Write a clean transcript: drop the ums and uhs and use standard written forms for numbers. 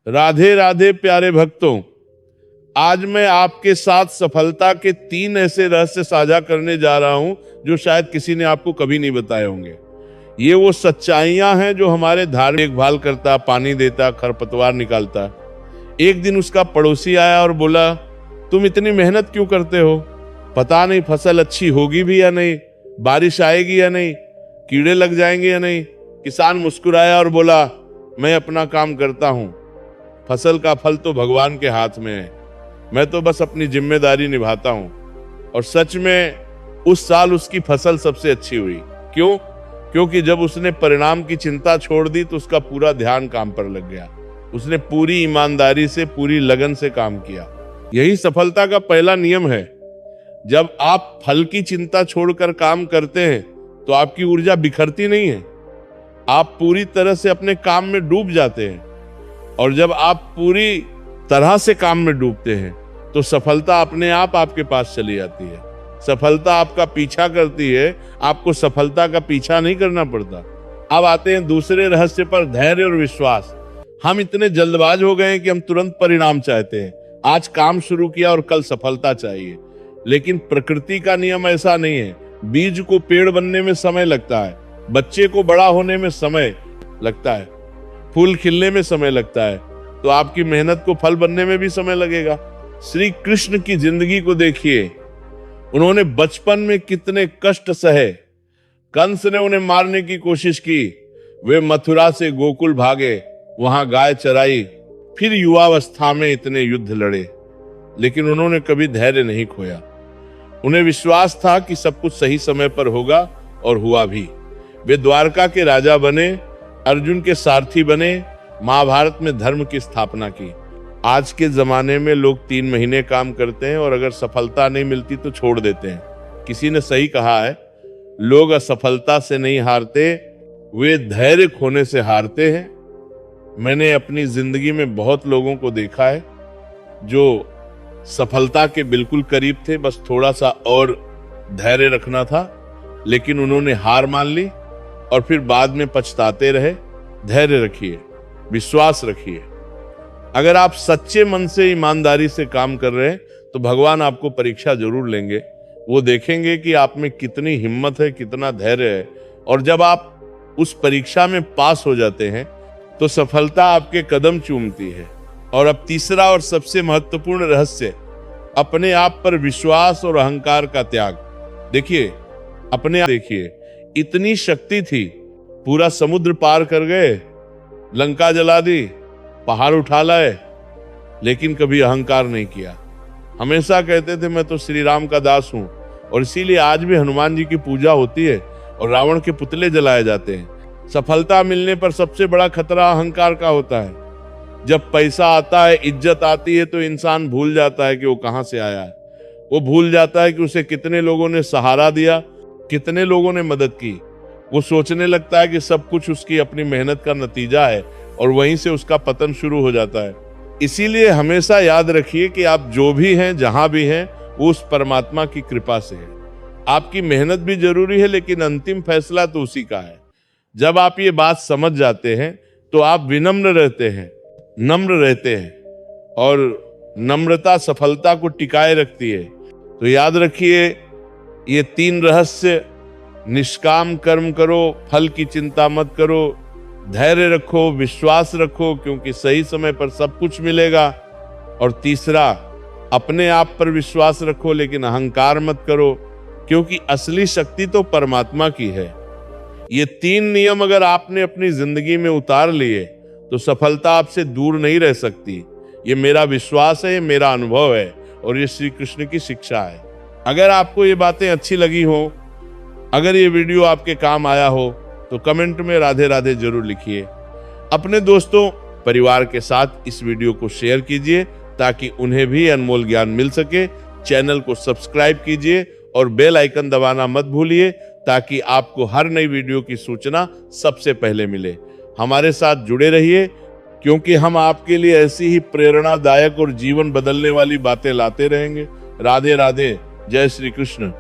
राधे राधे प्यारे भक्तों, आज मैं आपके साथ सफलता के 3 ऐसे रहस्य साझा करने जा रहा हूं जो शायद किसी ने आपको कभी नहीं बताए होंगे। ये वो सच्चाइयां हैं जो हमारे धार्मिक देखभाल करता, पानी देता, खरपतवार निकालता। एक दिन उसका पड़ोसी आया और बोला, तुम इतनी मेहनत क्यों करते हो? पता नहीं फसल अच्छी होगी भी या नहीं, बारिश आएगी या नहीं, कीड़े लग जाएंगे या नहीं। किसान मुस्कुराया और बोला, मैं अपना काम करता हूं, फसल का फल तो भगवान के हाथ में है, मैं तो बस अपनी जिम्मेदारी निभाता हूं। और सच में उस साल उसकी फसल सबसे अच्छी हुई। क्यों? क्योंकि जब उसने परिणाम की चिंता छोड़ दी तो उसका पूरा ध्यान काम पर लग गया। उसने पूरी ईमानदारी से, पूरी लगन से काम किया। यही सफलता का पहला नियम है। जब आप फल की चिंता छोड़कर काम करते हैं तो आपकी ऊर्जा बिखरती नहीं है, आप पूरी तरह से अपने काम में डूब जाते हैं। और जब आप पूरी तरह से काम में डूबते हैं तो सफलता अपने आप आपके पास चली आती है। सफलता आपका पीछा करती है, आपको सफलता का पीछा नहीं करना पड़ता। अब आते हैं दूसरे रहस्य पर, धैर्य और विश्वास। हम इतने जल्दबाज हो गए हैं कि हम तुरंत परिणाम चाहते हैं। आज काम शुरू किया और कल सफलता चाहिए, लेकिन प्रकृति का नियम ऐसा नहीं है। बीज को पेड़ बनने में समय लगता है, बच्चे को बड़ा होने में समय लगता है, फूल खिलने में समय लगता है, तो आपकी मेहनत को फल बनने में भी समय लगेगा। श्री कृष्ण की जिंदगी को देखिए, उन्होंने बचपन में कितने कष्ट सहे। कंस ने उन्हें मारने की कोशिश की, वे मथुरा से गोकुल भागे, वहां गाय चराई, फिर युवावस्था में इतने युद्ध लड़े, लेकिन उन्होंने कभी धैर्य नहीं खोया। उन्हें विश्वास था कि सब कुछ सही समय पर होगा, और हुआ भी। वे द्वारका के राजा बने, अर्जुन के सारथी बने, महाभारत में धर्म की स्थापना की। आज के जमाने में लोग 3 महीने काम करते हैं और अगर सफलता नहीं मिलती तो छोड़ देते हैं। किसी ने सही कहा है, लोग असफलता से नहीं हारते, वे धैर्य खोने से हारते हैं। मैंने अपनी जिंदगी में बहुत लोगों को देखा है जो सफलता के बिल्कुल करीब थे, बस थोड़ा सा और धैर्य रखना था, लेकिन उन्होंने हार मान ली और फिर बाद में पछताते रहे। धैर्य रखिए, विश्वास रखिए। अगर आप सच्चे मन से, ईमानदारी से काम कर रहे हैं तो भगवान आपको परीक्षा जरूर लेंगे। वो देखेंगे कि आप में कितनी हिम्मत है, कितना धैर्य है, और जब आप उस परीक्षा में पास हो जाते हैं तो सफलता आपके कदम चूमती है। और अब तीसरा और सबसे महत्वपूर्ण रहस्य, अपने आप पर विश्वास और अहंकार का त्याग। देखिए, अपने आप देखिए, इतनी शक्ति थी, पूरा समुद्र पार कर गए, लंका जला दी, पहाड़ उठा लाए, लेकिन कभी अहंकार नहीं किया। हमेशा कहते थे मैं तो श्री राम का दास हूं, और इसीलिए आज भी हनुमान जी की पूजा होती है और रावण के पुतले जलाए जाते हैं। सफलता मिलने पर सबसे बड़ा खतरा अहंकार का होता है। जब पैसा आता है, इज्जत आती है, तो इंसान भूल जाता है कि वो कहां से आया है। वो भूल जाता है कि उसे कितने लोगों ने सहारा दिया, कितने लोगों ने मदद की। वो सोचने लगता है कि सब कुछ उसकी अपनी मेहनत का नतीजा है, और वहीं से उसका पतन शुरू हो जाता है। इसीलिए हमेशा याद रखिए कि आप जो भी हैं, जहां भी हैं, वो उस परमात्मा की कृपा से है। आपकी मेहनत भी जरूरी है, लेकिन अंतिम फैसला तो उसी का है। जब आप ये बात समझ जाते हैं तो आप विनम्र रहते हैं, नम्र रहते हैं, और नम्रता सफलता को टिकाए रखती है। तो याद रखिए ये 3 रहस्य, निष्काम कर्म करो, फल की चिंता मत करो, धैर्य रखो, विश्वास रखो, क्योंकि सही समय पर सब कुछ मिलेगा। और तीसरा, अपने आप पर विश्वास रखो, लेकिन अहंकार मत करो, क्योंकि असली शक्ति तो परमात्मा की है। ये 3 नियम अगर आपने अपनी जिंदगी में उतार लिए तो सफलता आपसे दूर नहीं रह सकती। ये मेरा विश्वास है, ये मेरा अनुभव है, और ये श्री कृष्ण की शिक्षा है। अगर आपको ये बातें अच्छी लगी हो, अगर ये वीडियो आपके काम आया हो, तो कमेंट में राधे राधे जरूर लिखिए। अपने दोस्तों, परिवार के साथ इस वीडियो को शेयर कीजिए ताकि उन्हें भी अनमोल ज्ञान मिल सके। चैनल को सब्सक्राइब कीजिए और बेल आइकन दबाना मत भूलिए ताकि आपको हर नई वीडियो की सूचना सबसे पहले मिले। हमारे साथ जुड़े रहिए, क्योंकि हम आपके लिए ऐसी ही प्रेरणादायक और जीवन बदलने वाली बातें लाते रहेंगे। राधे राधे, जय श्री कृष्ण।